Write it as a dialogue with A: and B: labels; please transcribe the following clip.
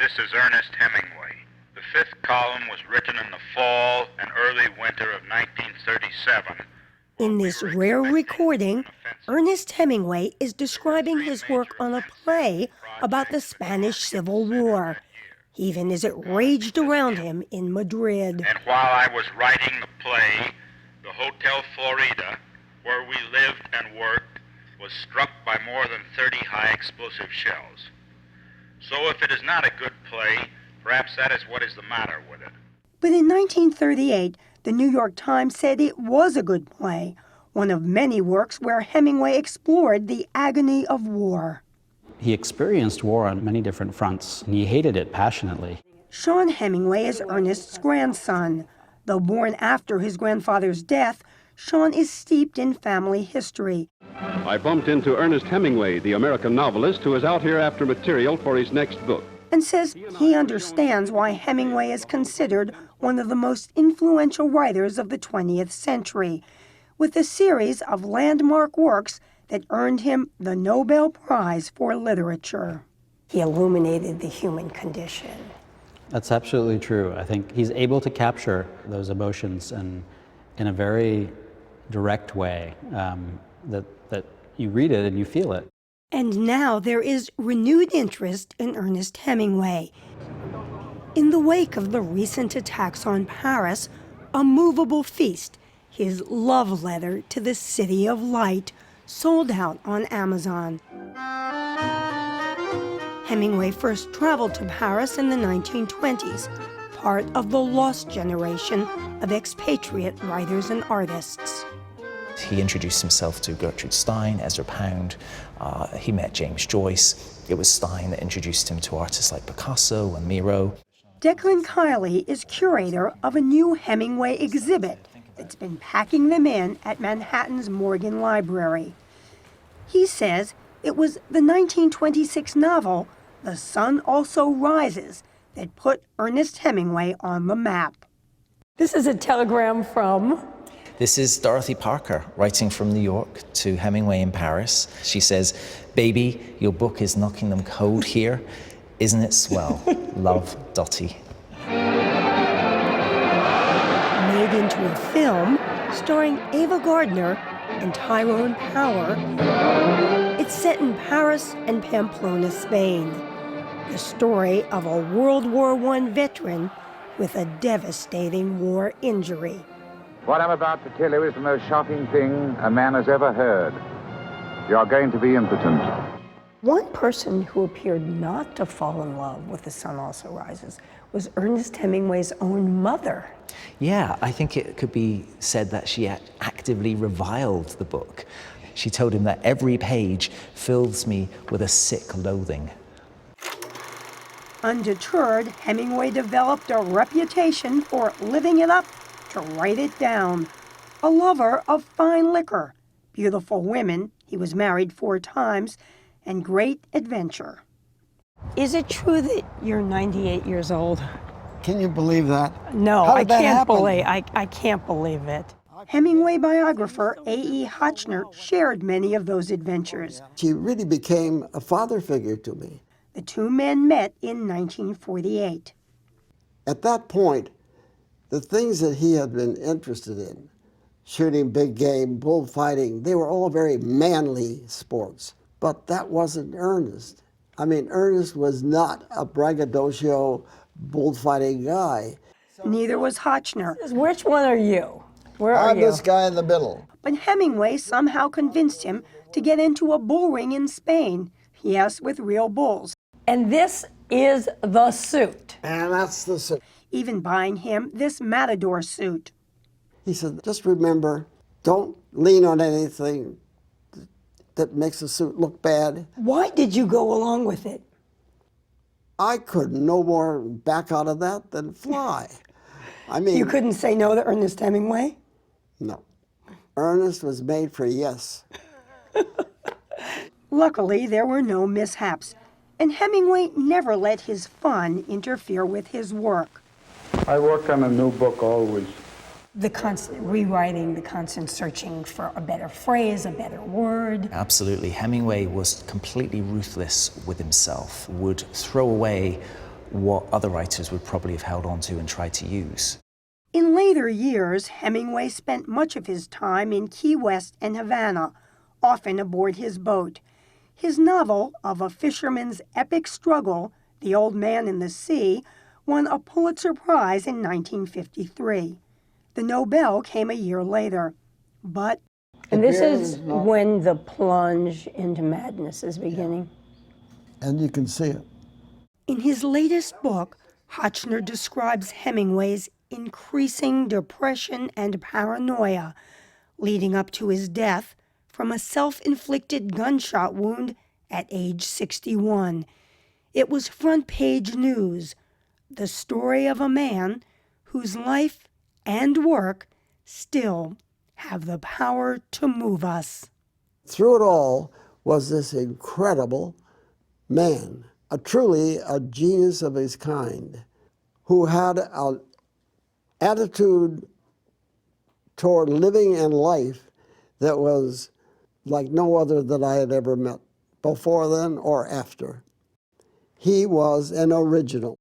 A: This is Ernest Hemingway. The fifth column was written in the fall and early winter of 1937.
B: In this rare recording, Ernest Hemingway is describing his work on a play about the Spanish Civil War, even as it raged around him in Madrid.
A: And while I was writing the play, the Hotel Florida, where we lived and worked, was struck by more than 30 high-explosive shells. So if it is not a good play, perhaps that is what is the matter with it.
B: But in 1938, the New York Times said it was a good play, one of many works where Hemingway explored the agony of war.
C: He experienced war on many different fronts, and he hated it passionately.
B: Sean Hemingway is Ernest's grandson. Though born after his grandfather's death, Sean is steeped in family history.
D: I bumped into Ernest Hemingway, the American novelist, who is out here after material for his next book.
B: And says he understands why Hemingway is considered one of the most influential writers of the 20th century, with a series of landmark works that earned him the Nobel Prize for Literature. He illuminated the human condition.
C: That's absolutely true. I think he's able to capture those emotions and in a very direct way, that you read it and you feel it.
B: And now there is renewed interest in Ernest Hemingway. In the wake of the recent attacks on Paris, A Movable Feast, his love letter to the City of Light, sold out on Amazon. Hemingway first traveled to Paris in the 1920s, part of the lost generation of expatriate writers and artists.
E: He introduced himself to Gertrude Stein, Ezra Pound. He met James Joyce. It was Stein that introduced him to artists like Picasso and Miro.
B: Declan Kiley is curator of a new Hemingway exhibit that's been packing them in at Manhattan's Morgan Library. He says it was the 1926 novel, The Sun Also Rises, that put Ernest Hemingway on the map. This is a telegram from...
E: This is Dorothy Parker writing from New York to Hemingway in Paris. She says, "Baby, your book is knocking them cold here. Isn't it swell? Love, Dottie."
B: Made into a film starring Ava Gardner and Tyrone Power, it's set in Paris and Pamplona, Spain. The story of a World War I veteran with a devastating war injury.
F: What I'm about to tell you is the most shocking thing a man has ever heard. You are going to be impotent.
B: One person who appeared not to fall in love with The Sun Also Rises was Ernest Hemingway's own mother.
E: Yeah, I think it could be said that she actively reviled the book. She told him that every page fills me with a sick loathing.
B: Undeterred, Hemingway developed a reputation for living it up to write it down. A lover of fine liquor, beautiful women, he was married 4 times, and great adventure. Is it true that you're 98 years old?
G: Can you believe that?
B: No,
G: How
B: I
G: did that
B: can't
G: happen?
B: believe. I can't believe it. Hemingway biographer A.E. Hotchner shared many of those adventures.
G: She really became a father figure to me.
B: The two men met in 1948.
G: At that point, the things that he had been interested in, shooting big game, bullfighting, they were all very manly sports. But that wasn't Ernest. I mean, Ernest was not a braggadocio, bullfighting guy.
B: Neither was Hotchner. Which one are you? Where are
G: I'm
B: you?
G: this guy in the middle.
B: But Hemingway somehow convinced him to get into a bull ring in Spain. Yes, with real bulls. And this is the suit.
G: And that's the suit.
B: Even buying him this matador suit.
G: He said, just remember, don't lean on anything that makes the suit look bad.
B: Why did you go along with it?
G: I could no more back out of that than fly. I mean...
B: You couldn't say no to Ernest Hemingway?
G: No. Ernest was made for yes.
B: Luckily, there were no mishaps, and Hemingway never let his fun interfere with his work.
F: I work on a new book always.
B: The constant rewriting, the constant searching for a better phrase, a better word.
E: Absolutely. Hemingway was completely ruthless with himself, would throw away what other writers would probably have held on to and tried to use.
B: In later years, Hemingway spent much of his time in Key West and Havana, often aboard his boat. His novel of a fisherman's epic struggle, The Old Man in the Sea, won a Pulitzer Prize in 1953. The Nobel came a year later. But
H: and this is when the plunge into madness is beginning.
G: And you can see it.
B: in his latest book, Hotchner describes Hemingway's increasing depression and paranoia leading up to his death from a self-inflicted gunshot wound at age 61. It was front-page news, the story of a man whose life and work still have the power to move us.
G: Through it all was this incredible man, truly a genius of his kind, who had an attitude toward living and life that was like no other that I had ever met before then or after. He was an original.